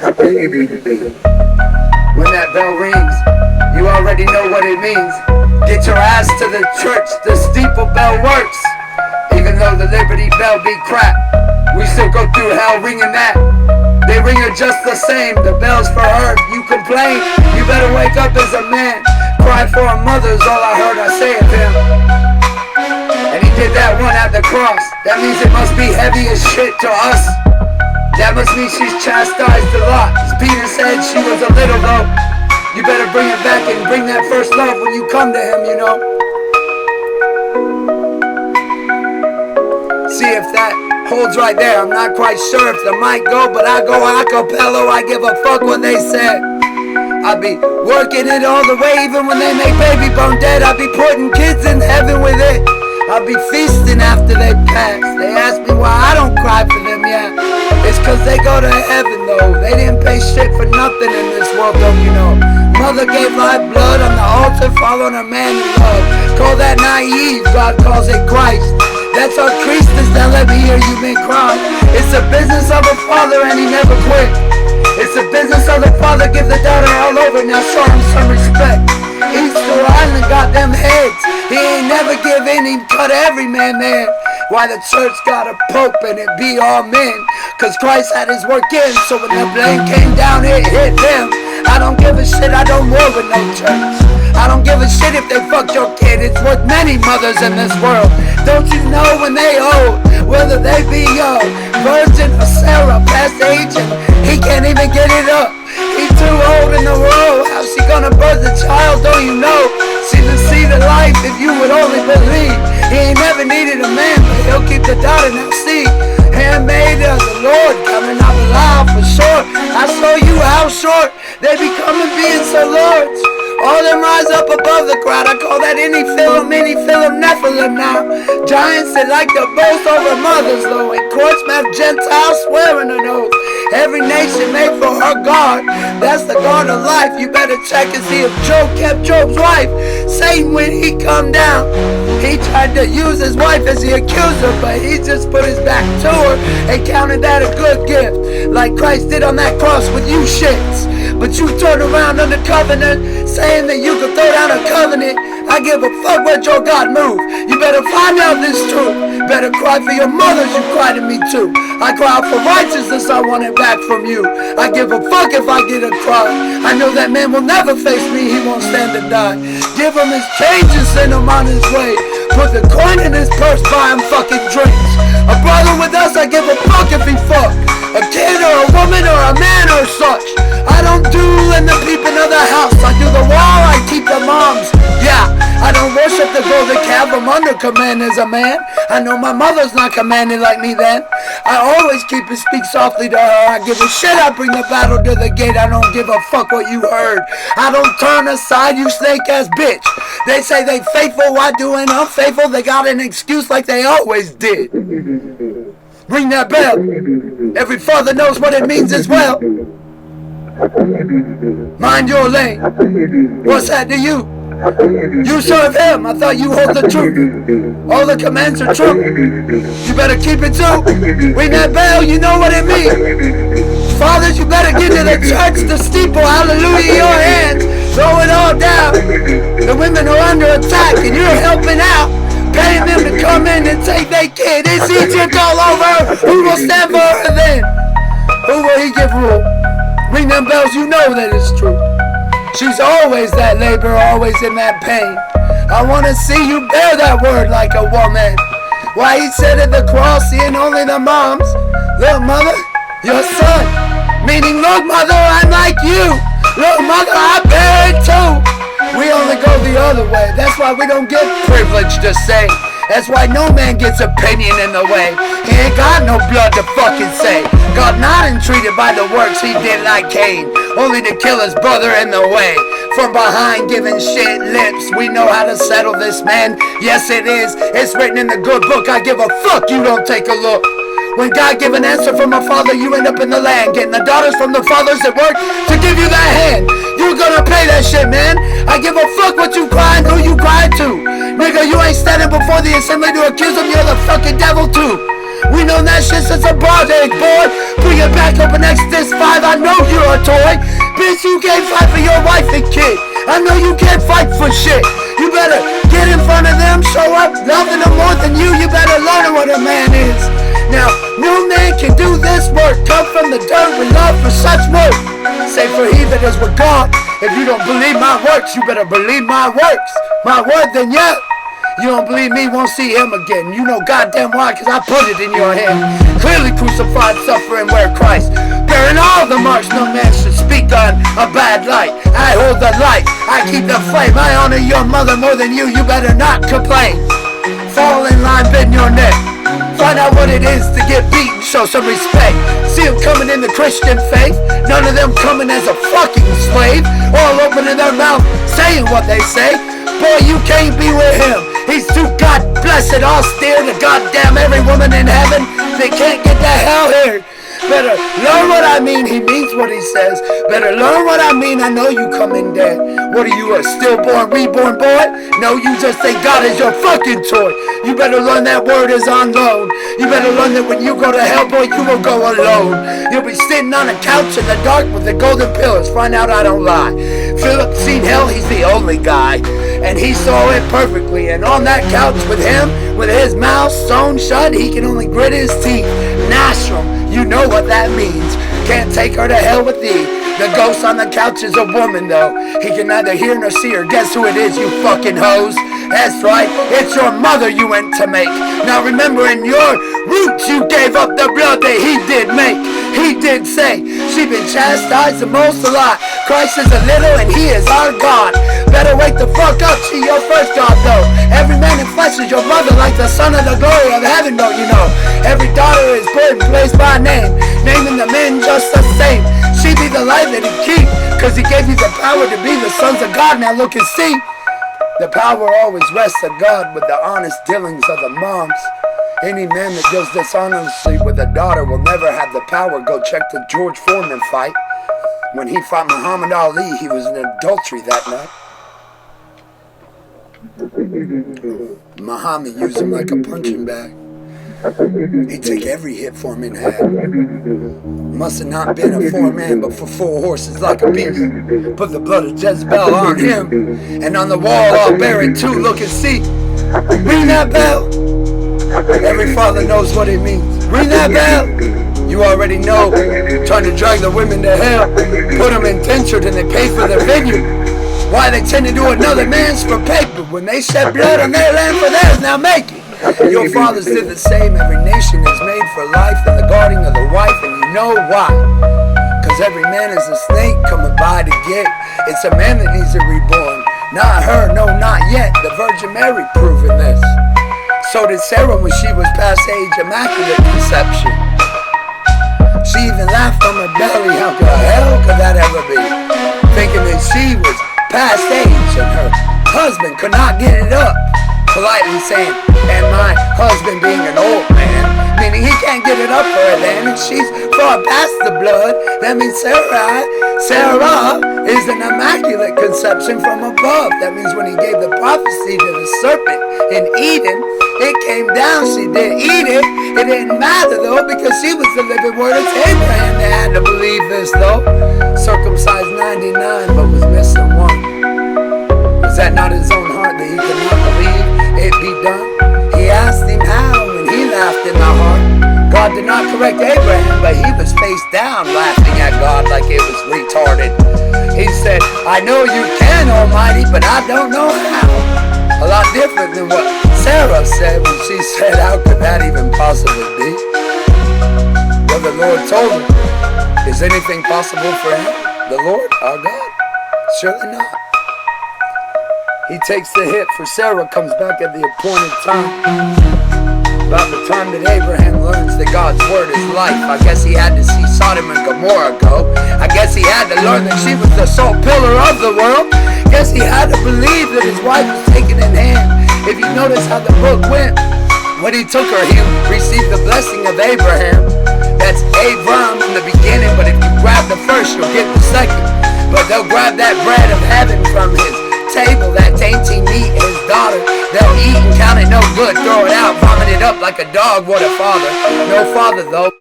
When that bell rings, you already know what it means. Get your ass to the church, the steeple bell works. Even though the Liberty Bell be crap, we still go through hell ringing that. They ring her just the same, the bell's for her. You complain, you better wake up as a man. Cry for a mother's all I heard I say of him. And he did that one at the cross. That means it must be heavy as shit to us. That must mean she's chastised a lot. As Peter said, she was a little though. You better bring it back and bring that first love when you come to him, you know. See if that holds right there. I'm not quite sure if the mic go, but I go a cappella. I give a fuck when they say. I be working it all the way, even when they make baby bone dead. I be putting kids in heaven with it. I be feasting after they pass. They ask me why I don't cry for them, yeah. It's cause they go to heaven though. They didn't pay shit for nothing in this world, don't you know? Mother gave life blood on the altar, following a man in love. Call that naive, God calls it Christ. That's our Christus, now let me hear you been crying. It's the business of a father and he never quit. It's the business of the father, give the daughter all over, now show him some respect. Easter Island got them heads, he ain't never give in, he cut every man there. Why the church got a pope and it be all men? Cause Christ had his work in, so when the blame came down it hit them. I don't give a shit, I don't war with no church. I don't give a shit if they fuck your kid, it's worth many mothers in this world. Don't you know when they old, whether they be young, virgin or Sarah, past age, and he can't even get it up. He too old in the world, how's she gonna birth a child, don't you know? See the seed of life if you would only believe. He ain't never needed a man, but he'll keep the daughter now see. Handmaid of the Lord, coming out alive for sure. I show you how short they become and being so large. All them rise up above the crowd. I call that any film, Nephilim now. Giants that like to boast over mothers, though. In courts met Gentiles swearing an oath. Every nation made for her God. That's the God of life. You better check and see if Job kept Job's wife. Satan, when he come down, he tried to use his wife as the accuser, but he just put his back to her and counted that a good gift, like Christ did on that cross with you shits. But you turn around under covenant, saying that you could throw down a covenant. I give a fuck what your God move. You better find out this truth. Better cry for your mothers, you cry to me too. I cry out for righteousness, I want it back from you. I give a fuck if I get a cry. I know that man will never face me, he won't stand to die. Give him his change and send him on his way. Put the coin in his purse, buy him fucking drinks. A brother with us, I give a fuck if he fuck. A kid or a woman or a man or such. I don't do in the peeping of the house. I do the wall, I keep the moms. Yeah, I don't worship the golden calf, I'm under command as a man. I know my mother's not commanding like me then. I always keep it, speak softly to her. I give a shit, I bring the battle to the gate. I don't give a fuck what you heard. I don't turn aside, you snake ass bitch. They say they faithful, why doing unfaithful? They got an excuse like they always did. Ring that bell. Every father knows what it means as well. Mind your lane. What's that to you? You serve him. I thought you hold the truth. All the commands are true. You better keep it too. Ring that bell, you know what it means. Fathers, you better get to the church, the steeple, hallelujah, your hands. Throw it all down. The women are under attack and you're helping out. Paying them to come in and take their kid. It's Egypt all over. Who will stand for her then? Who will he give rule? Ring them bells, you know that it's true. She's always that labor, always in that pain. I want to see you bear that word like a woman. Why he said at the cross, seeing only the moms. Look, mother, your son. Meaning, look, mother, I'm like you. Look, mother, I bear it too. We only go the other way. That's why we don't get privilege to say. That's why no man gets opinion in the way. He ain't got no blood to fucking say. God not entreated by the works he did like Cain, only to kill his brother in the way. From behind giving shit lips, we know how to settle this, man. Yes it is, it's written in the good book. I give a fuck, you don't take a look. When God give an answer from a father, you end up in the land, getting the daughters from the fathers that work to give you that hand. You're gonna pay that shit, man. I give a fuck what you crying, who you crying to. Nigga, you ain't standing before the assembly to accuse them, you're the fucking devil too. We know that shit since a broad age, boy. Bring it back up an Exodus 5. I know you're a toy. Bitch, you can't fight for your wife and kid. I know you can't fight for shit. You better get in front of them, show up, loving them more than you. You better learn what a man is. Now, no man can do this work. Come from the dirt with love for such work. Say for he that is with God. If you don't believe my works, you better believe my works. My word, then yeah. You don't believe me, won't see him again. You know goddamn why, cause I put it in your hand. Clearly crucified, suffering, where Christ, bearing all the marks, no man should speak on a bad light. I hold the light, I keep the flame. I honor your mother more than you better not complain. Fall in line, bend your neck. Find out what it is to get beaten, show some respect. See them coming in the Christian faith, none of them coming as a fucking slave. All opening their mouth, saying what they say. Boy, you can't be with him. He's too God blessed, austere to goddamn every woman in heaven. They can't get the hell here. Better learn what I mean, he means what he says. Better learn what I mean, I know you coming dead. What are you, a stillborn, reborn boy? No, you just think God is your fucking toy. You better learn that word is on loan. You better learn that when you go to hell, boy, you will go alone. You'll be sitting on a couch in the dark with the golden pillars. Find out I don't lie. Philip seen hell, he's the only guy. And he saw it perfectly. And on that couch with him, with his mouth sewn shut, he can only grit his teeth. Nostrum, you know what that means. Can't take her to hell with thee. The ghost on the couch is a woman though. He can neither hear nor see her. Guess who it is, you fucking hoes? That's right, it's your mother you went to make. Now remember, in your roots you gave up the blood that he did make. He did say, she been chastised the most a lot. Christ is a little and he is our God. Better wake the fuck up, she your first God though. Every man in flesh is your brother, like the son of the glory of heaven, don't you know? Every daughter is put in place by name, naming the men just the same. She be the life that he keep, cause he gave you the power to be the sons of God. Now look and see. The power always rests of God with the honest dealings of the moms. Any man that deals dishonestly with a daughter will never have the power. Go check the George Foreman fight. When he fought Muhammad Ali, he was in adultery that night. Muhammad used him like a punching bag. He'd take every hit Foreman had. Must have not been a 4-man, but for 4 horses like a beast. Put the blood of Jezebel on him, and on the wall I'll bear it too. Look and see. Ring that bell. Every father knows what it means. Ring that bell. You already know. Trying to drag the women to hell. Put them indentured and they pay for their vineyard. Why they tend to do another man's for paper when they shed blood on their land for theirs. Now make it. Your fathers did the same. Every nation is made for life and the guarding of the wife, and you know why. Cause every man is a snake coming by to get. It's a man that needs to reborn, not her, no, not yet. The Virgin Mary proving this. So did Sarah when she was past age, immaculate conception. She even laughed from her belly. How the hell could that ever be? Thinking that she was past age and her husband could not get it up. Politely saying, and my husband being an old man, meaning he can't get it up for her then, and she's far past the blood. That means Sarah is an immaculate conception from above. That means when he gave the prophecy to the serpent in Eden, it came down, she did eat it. It didn't matter though, because she was the living word. It's Abraham that had to believe this though. Circumcised 99, but was missing one. Was that not his own heart that he could not believe it be done? He asked him how, and he laughed in the heart. God did not correct Abraham, but he was face down laughing at God like it was retarded. He said, I know you can, Almighty, but I don't know how. A lot different than what Sarah said when she said, how could that even possibly be? Well, the Lord told him, is anything possible for him? The Lord, our God? Surely not. He takes the hit for Sarah, comes back at the appointed time. About the time that Abraham learns that God's word is life. I guess he had to see Sodom and Gomorrah go. I guess he had to learn that she was the salt pillar of the world. Guess he had to believe that his wife was taken in hand. If you notice how the book went, when he took her, he received the blessing of Abraham. That's Abram in the beginning, but if you grab the first, you'll get the second. But they'll grab that bread of heaven from his table, that dainty meat is daughter. They'll eat and count it no good, throw it out, vomit it up like a dog. What a father, no father though.